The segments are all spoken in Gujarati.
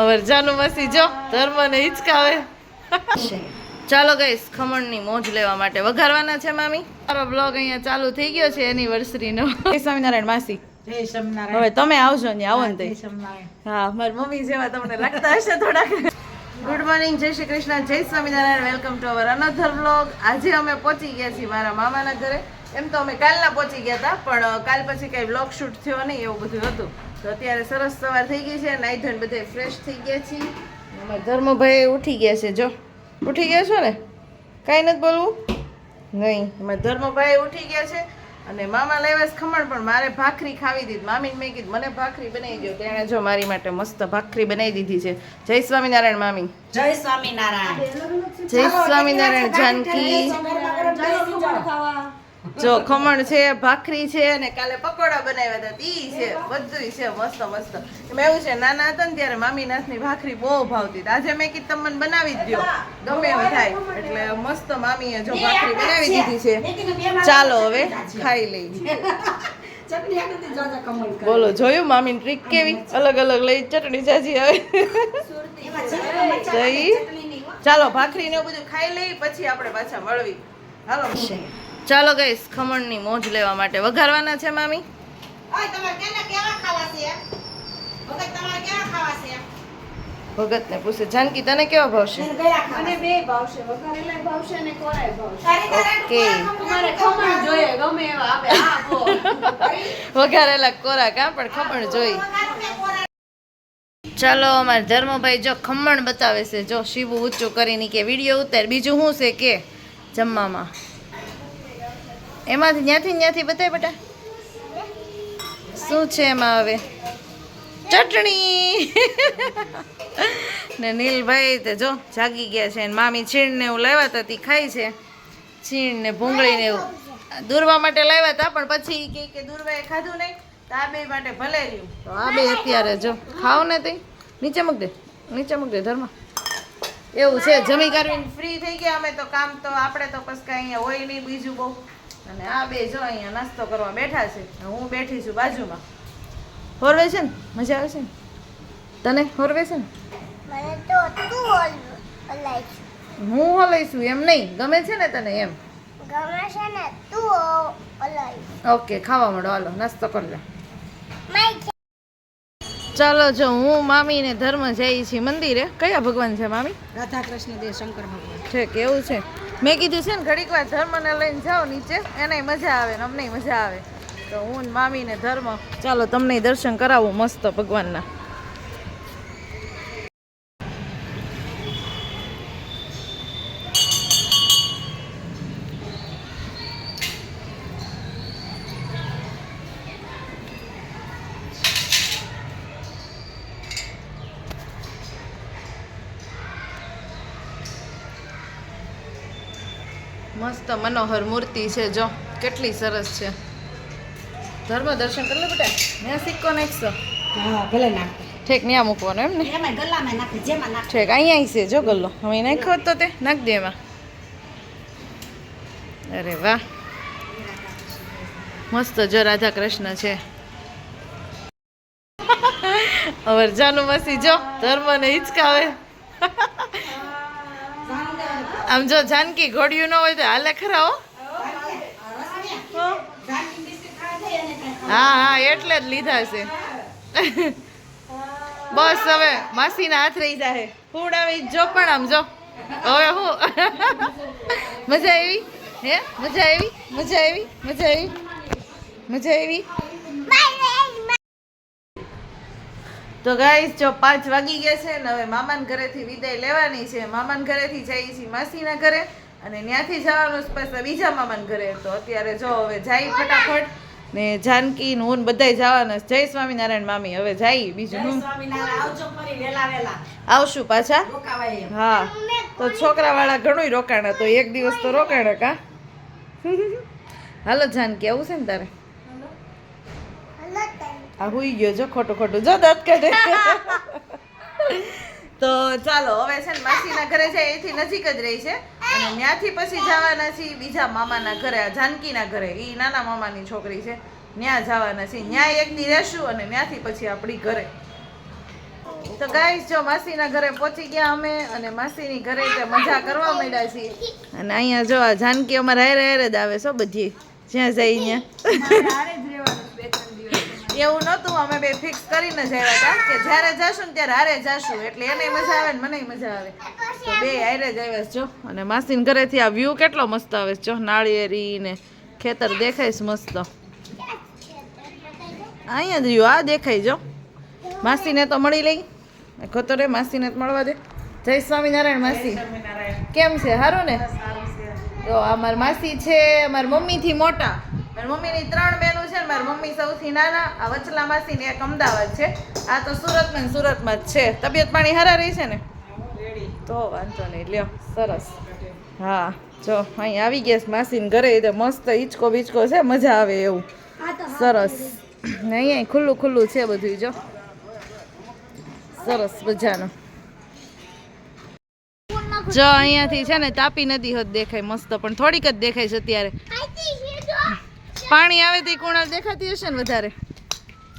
અવર જાનુ માસી જો ધર્મને હિચકાવે. ચાલો ગાઈસ, ખમણની મોજ લેવા માટે વઘારવાના છે મામી. મારો બ્લોગ અહીંયા ચાલુ થઈ ગયો છે એનિવર્સરીનો. જય સ્વામિનારાયણ માસી. જય સ્વામિનારાયણ. હવે તમે આવજો ને આવો ને જય તઈ. સ્વામિનારાયણ. હા, મારી મમ્મી જેવા તમને લાગતા હશે થોડાક. ગુડ મોર્નિંગ, જય શ્રી કૃષ્ણ, જય Swaminarayan. Welcome to our another blog. આજે અમે પહોંચી ગયા છીએ મારા મામાના ઘરે. એમ તો અમે કાલના પહોંચી ગયા હતા, પણ કાલ પછી કઈ બ્લોગ શૂટ થયો નહીં, એવું બધું હતું. તો અત્યારે સરસ સવાર થઈ ગઈ છે, નાઈ ધોઈને બધે ફ્રેશ થઈ ગયા છીએ. અમારા ધર્મભાઈ ઉઠી ગયા છે. જો ઉઠી ગયા છો ને, કાંઈ નથી બોલવું નહીં. અમારા ધર્મભાઈ ઉઠી ગયા છે અને મામા લાવ્યા છે ખમણ, પણ મારે ભાખરી ખાવી દીધી. મામીને મેં કીધું મને ભાખરી બનાવી દો. તેણે જો મારી માટે મસ્ત ભાખરી બનાવી દીધી છે. જય સ્વામિનારાયણ મામી. જય સ્વામિનારાયણ. જય સ્વામિનારાયણ જાનકી. જો ખમણ છે, ભાખરી છે અને કાલે પકોડા બનાવ્યા હતા. ઈ છે, બધું છે મસ્ત મસ્ત. એમાં એવું છે, નાના હતા ને ત્યારે મામી નાથની ભાખરી બહુ ભાવતી. આજે મેં કીધું તમને બનાવી જ દો, ગમે એવું થાય. એટલે મસ્ત મામીએ જો ભાખરી બનાવી દીધી છે. ચાલો હવે ખાઈ લઈ. બોલો, જોયું મામી ટ્રીક કેવી? અલગ અલગ લઈ ચટણી ચાચી આવે. ચાલો ભાખરી ને બધું ખાઈ લઈ, પછી આપણે પાછા મળવી. હાલો ચાલો ગાઈસ, ખમણની મોજ લેવા માટે વઘારવાના છે મામી. ભગત ને પૂછે, જાનકી તને કેવા ભાવશે? મને બે ભાવશે, વઘારેલા ભાવશે અને કોરાય ભાવશે. ઓકે, તમારે ખમણ જોઈએ ગમે એવા આપે. હા બો વઘારેલા કોરા કા, પણ ખમણ જોઈ. ચાલો, અમારા ધર્મભાઈ જો ખમણ બતાવે છે. જો શિવું ઊંચું કરીને કે વિડીયો ઉતાર. બીજું શું છે કે જમવામાં? એમાંથી ત્યાંથી બતાય બેટા, શું છે એમાં? હવે ચટણી. ને નીલભાઈ તે જો જાગી ગયા છે. મામી છીણ ને એવું લાવ્યા હતા, તે ખાય છે. છીણ ને ભૂંગળી ને એવું દૂરવા માટે લાવ્યા હતા, પણ પછી કે દૂરવાએ ખાધું નહીં, તો આ બે માટે ભલે રહ્યું. તો આ બે અત્યારે જો ખાવ ને તે નીચે મૂક દે, નીચે મૂક દે ધર્મ. એવું છે, જમી કરવીને ફ્રી થઈ ગયા અમે. તો કામ તો આપણે તો પછી કાંઈ અહીંયા હોય નહીં બીજું બહુ. અને આ બે જો અહીંયા નાસ્તો કરવા બેઠા છે. હું બેઠી છું બાજુમાં. હોરવે છે ને? મજા આવે છે ને તને? હોરવે છે ને? હું હલાઈશું એમ નહીં, ગમે છે ને તને એમ? ઓકે, ખાવા માંડો, હાલો નાસ્તો કરી લે. ચાલો, જો હું મામી ને ધર્મ જઈએ છીએ મંદિરે. કયા ભગવાન છે મામી? રાધા કૃષ્ણ દેવ શંકર ભગવાન છે. કેવું છે? મેં કીધું છે ને ઘડીક વાર ધર્મને લઈને જાઓ નીચે, એને મજા આવે ને અમને મજા આવે. તો હું ને મામી ને ધર્મ ચાલો તમને દર્શન કરાવું મસ્ત ભગવાનના. મસ્ત મનોહર મૂર્તિ છે. જો કેટલી સરસ છે. ધર્મ દર્શન કરી લે બેટા. ત્યાં સિક્કો નાખશો? હા ભલે નાખ. ઠેક ત્યાં મૂકવાનો એમ ને? એમાં ગલ્લામાં નાખે, જેમાં નાખે. ઠેક અહીંયા છે જો ગલ્લો. હવે નાખ્યો તો તે નાખ દે એમાં. અરે વાહ, મસ્ત જો રાધા કૃષ્ણ છે. અવર જાનુ માસી જો ધર્મને હિચકાવે. આમ જો જાનકી ઘોડિયું ન હોય તો હાલે ખરા હો. હા હા, એટલે જ લીધા છે. બસ હવે માસીના હાથ રહી જાય. ફૂડ આવી જો પણ આમ જો હવે હું મજા આવી? હે મજા આવી? મજા આવી? મજા આવી? મજા આવી? તો ગાઈસ જો 5 વાગી ગયા છે ને હવે મામાના ઘરેથી વિદાય લેવાની છે. મામાના ઘરેથી જઈએ છીએ માસીના ઘરે અને ત્યાંથી જવાનું પાછા બીજા મામાના ઘરે. તો અત્યારે જો હવે જાય ફટાફટ. ને જાનકી ને હું બધાય જવાના. જય સ્વામિનારાયણ મામી. હવે જાય બીજું હું આવશું પાછા. હા, તો છોકરાવાળા ઘણું રોકાણા, તો એક દિવસ તો રોકાણા કા. હાલો જાનકી, આવું છે ને તારે? આ હુઈ ગયો જો ખોટું ખોટું જો દાંત કાઢે. તો ચાલો હવે છે ને માસીના ઘરે જાય, એથી નજીક જ રહી છે. અને ત્યાંથી પછી જવાના છીએ બીજા મામાના ઘરે, આ જાનકીના ઘરે. એ નાના મામાની છોકરી છે, ત્યાં જવાના છીએ. ત્યાં એક દી રહેશું અને ત્યાંથી પછી આપણી ઘરે. તો ગાઈસ જો માસીના ઘરે પહોંચી ગયા અમે અને માસીની ઘરે તે મજા કરવા માંડ્યા છીએ અને અહીંયા જો આ જાનકી અમારે હારે હારે જ આવે છો બધી જ્યાં જાય ત્યાં એવું નહોતું અમે બે ફિક્સ કરીને જ આવ્યા હતા કે જ્યારે જાશું ને ત્યારે હારે જાશું એટલે એને મજા આવે ને મને મજા આવે તો બે હારે જ આવ્યા છો અને માસીના ઘરેથી આ વ્યૂ કેટલો મસ્ત આવે છે જો નાળિયેરી ને ખેતર દેખાય છે મસ્ત અહીંયા જ રહ્યું આ દેખાય જો માસીને તો મળી લઈ ખોતો રે માસીને જ મળવા દે જય સ્વામિનારાયણ માસી કેમ છે સારું ને તો અમારી માસી છે અમારી મમ્મીથી મોટા મારી મમ્મીની 3 બહેનો છે ને મારી મમ્મી સૌથી નાના આ વચલા માસીને એક અમદાવાદ છે આ તો સુરતમાં જ છે તબિયત પાણી હારા રહી છે ને તો વાંધો નહીં લ્યો સરસ હા જો અહીં આવી ગયા છે માસીને ઘરે તો મસ્ત હિંચકો બીચકો છે મજા આવે એવું સરસ ને અહીંયા ખુલ્લું ખુલ્લું છે બધું જો સરસ મજાનું જો અહીંયાથી છે ને તાપી નદી હોત દેખાય મસ્ત પણ થોડીક જ દેખાય છે અત્યારે પાણી આવે તો કુણાલ દેખાતી હશે ને વધારે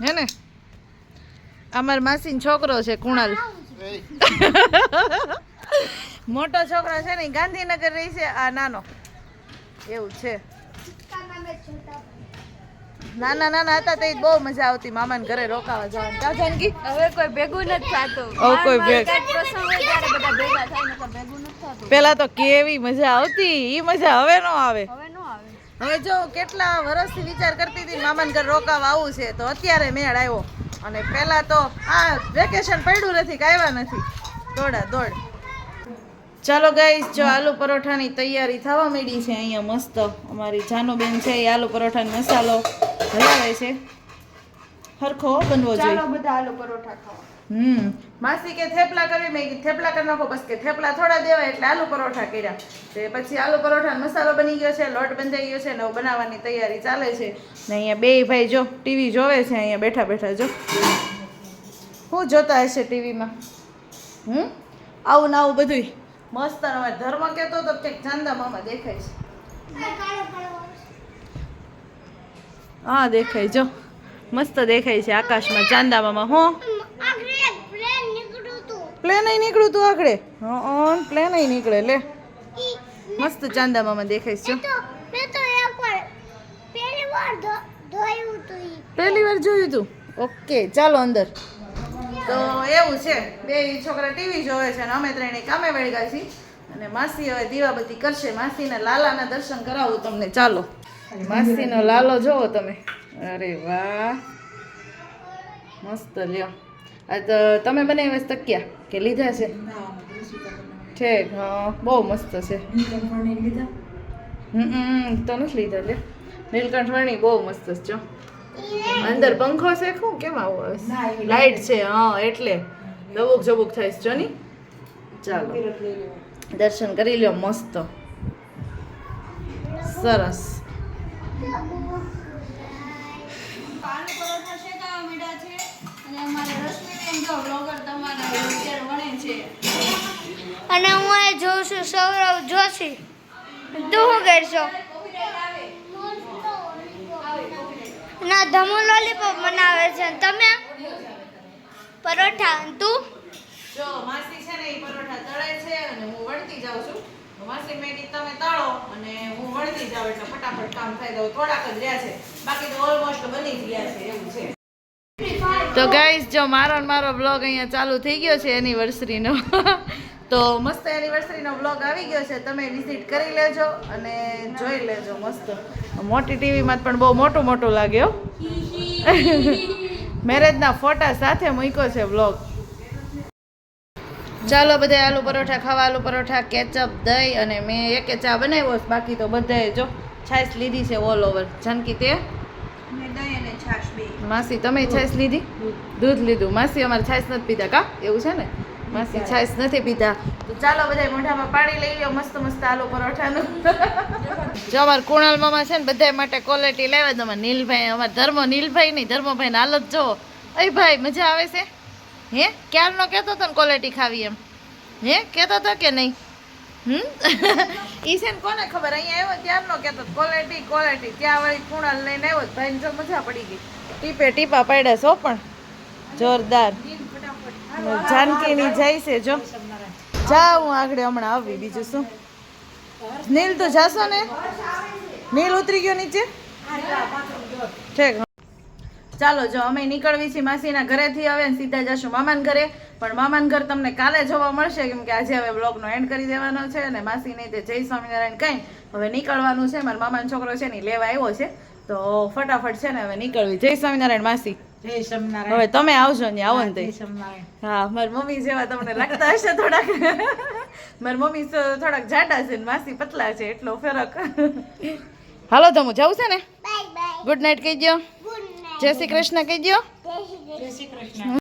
હે ને અમાર માસીનો છોકરો છે કુણાલ મોટો છોકરો છે ને ગાંધીનગર રહી છે આ નાનો એવું છે નાના નાના હતા તો બહુ મજા આવતી મામાને ઘરે રોકાવા જવાની કા જાનકી હવે કોઈ ભેગું નથી થતું કોઈ ભેગ પ્રસંગ હોય ત્યારે બધા ભેગા થાય ને ભેગું નથી થતું પેલા તો કેવી મજા આવતી ઈ મજા હવે નો આવે હવે નો આવે હવે જો કેટલા વર્ષથી વિચાર કરતી હતી મામાને ઘર રોકાવા આવું છે તો અત્યારે મેળ આવ્યો અને પહેલા તો આ વેકેશન પડ્યું નથી કે આવ્યા નથી દોડા દોડ ચાલો ગાઈસ જો આલુ પરોઠાની તૈયારી થવા માંડી છે અહીંયા મસ્ત અમારી જાનુબેન છે એ આલુ પરોઠાનો મસાલો હલાવે છે હરખો બનવો જોઈએ ચાલો બધા આલુ પરોઠા ખાવા માસી કે થેપલા કરવી મેં કીધું થેપલા કરી નાખો બસ કે થેપલા થોડા દેવાય એટલે આલુ પરોઠા કર્યા તે પછી આલુ પરોઠાનો મસાલો બની ગયો છે લોટ બંધાઈ ગયો છે ને હવે બનાવવાની તૈયારી ચાલે છે ને અહીંયા બે ભાઈ જો ટીવી જોવે છે અહીંયા બેઠા બેઠા જો શું જોતા હશે ટીવીમાં આવું ને આવું બધું મસ્ત અમારે ધર્મ કહેતો તો કંઈક ચાંદા મામા દેખાય છે હા દેખાય જો મસ્ત દેખાય છે આકાશમાં ચાંદા મામા હો પ્લેન નીકળ્યું તું આગળ હા પ્લેન નીકળે લે મસ્ત ચાંદા મામા દેખાય છે પહેલી વાર જોયું તું ઓકે ચાલો અંદર તો એવું છે બે છોકરા ટીવી જોવે છે અને અમે ત્રણે કામે વળગ્યા છીએ અને માસી હવે દીવાબત્તી કરશે માસીના લાલાના દર્શન કરાવું તમને ચાલો માસીનો લાલો જોવો તમે અરે વાહ મસ્ત લ્યો આ તો તમે બનાવ્યા છે તકિયા કે લીધા છે ઠીક હા બહુ મસ્ત છે તો નથી લીધા લે નીલકંઠ વર્ણી બહુ મસ્ત છે જો અંદર પંખો છે શું કેમ આવું આવે લાઈટ છે હા એટલે દબુક જબુક થાય છે જો ની ચાલો દર્શન કરી લ્યો મસ્ત સરસ આલુ પરોઠા શેકાવા માંડ્યા છે અને અમારે રશ્મિબેન જો બ્લોગર તમારા અત્યારે વણે છે અને હું એ જોઉં છું સૌરવ જોશી તું શું કરશો ના ધમુ લોલીપોપ બનાવે છે અને તમે પરોઠા અને તું જો માસી છે ને એ પરોઠા તળે છે અને હું વળતી જાઉં છું તો માસી મેં કીધું તમે તળો અને હું વળતી જાઉં એટલે ફટાફટ કામ થઈ જાય થોડાક જ રહ્યા છે બાકી તો ઓલમોસ્ટ બની જ ગયા છે એવું છે તો ગાઈસ જો મારો બ્લોગ અહીંયા ચાલુ થઈ ગયો છે એનિવર્સરીનો તો મસ્ત એનિવર્સરીનો બ્લોગ આવી ગયો છે તમે વિઝિટ કરી લેજો અને જોઈ લેજો મસ્ત મોટી ટીવીમાં પણ બહુ મોટું મોટું લાગ્યો મેરેજના ફોટા સાથે મૂક્યો છે બ્લોગ ચાલો બધા આલુ પરોઠા ખાવા આલુ પરોઠા કેચઅપ દહીં અને મેં એકે ચા બનાવ્યો છે બાકી તો બધાએ જો છાશ લીધી છે ઓલ ઓવર જાનકી તે મેં દહીં અને છાશ બે માસી તમે છાશ લીધી દૂધ લીધું માસી અમારે છાશ નથી પીતા કા એવું છે ને માસી છાશ નથી પીતા તો ચાલો બધા મોઢામાં પાણી લઈ લ્યો મસ્ત મસ્ત આલુ પરોઠાનું જો અમારા કુણાલ મામા છે ને બધા માટે ક્વોલિટી લાવ્યા તો અમારા નીલભાઈ અમારા ધર્મ નીલભાઈ નહીં ધર્મભાઈ હાલત જો અય ભાઈ મજા આવે છે હે ક્યારનો કહેતો હતો ને ક્વોલિટી ખાવી એમ હે કહેતો હતો કે નહીં ઈ છે ને કોને ખબર અહીંયા આવ્યો ત્યારનો કહેતો ક્વોલિટી ક્વોલિટી ત્યાં વળી કુણાલ લઈને આવ્યો ભાઈને જો મજા પડી ગઈ ટીપે ટીપા પાડ્યા છો પણ જોરદાર જાનકીની જાય છે જો જા હું આગળ હમણાં આવી બીજું શું નીલ તો જાશો ને નીલ ઉતરી ગયો નીચે ઠીક ચાલો જો અમે નીકળવી છીએ માસીના ઘરેથી હવે ને સીધા જશું મામાના ઘરે પણ મામાના ઘર તમને કાલે જોવા મળશે કેમ કે આજે હવે બ્લોગનો એન્ડ કરી દેવાનો છે અને માસી નહીં તે જય સ્વામિનારાયણ કઈ હવે નીકળવાનું છે મારા મામાનો છોકરો છે ને ઈ લેવા આવ્યો છે તો ફટાફટ છે ને હવે નીકળવી જય સ્વામિનારાયણ માસી જય સ્વામિનારાયણ હવે તમે આવજો ને આવો ને તે જય સ્વામિનારાયણ હા મારી મમ્મી જેવા તમને લાગતા હશે થોડાક મારી મમ્મી થોડાક જાડા છે ને માસી પતલા છે એટલો ફરક હાલો તો હું જાઉં છે ને ગુડ નાઇટ કહી દો જય શ્રી કૃષ્ણ કહી દો જય શ્રી કૃષ્ણ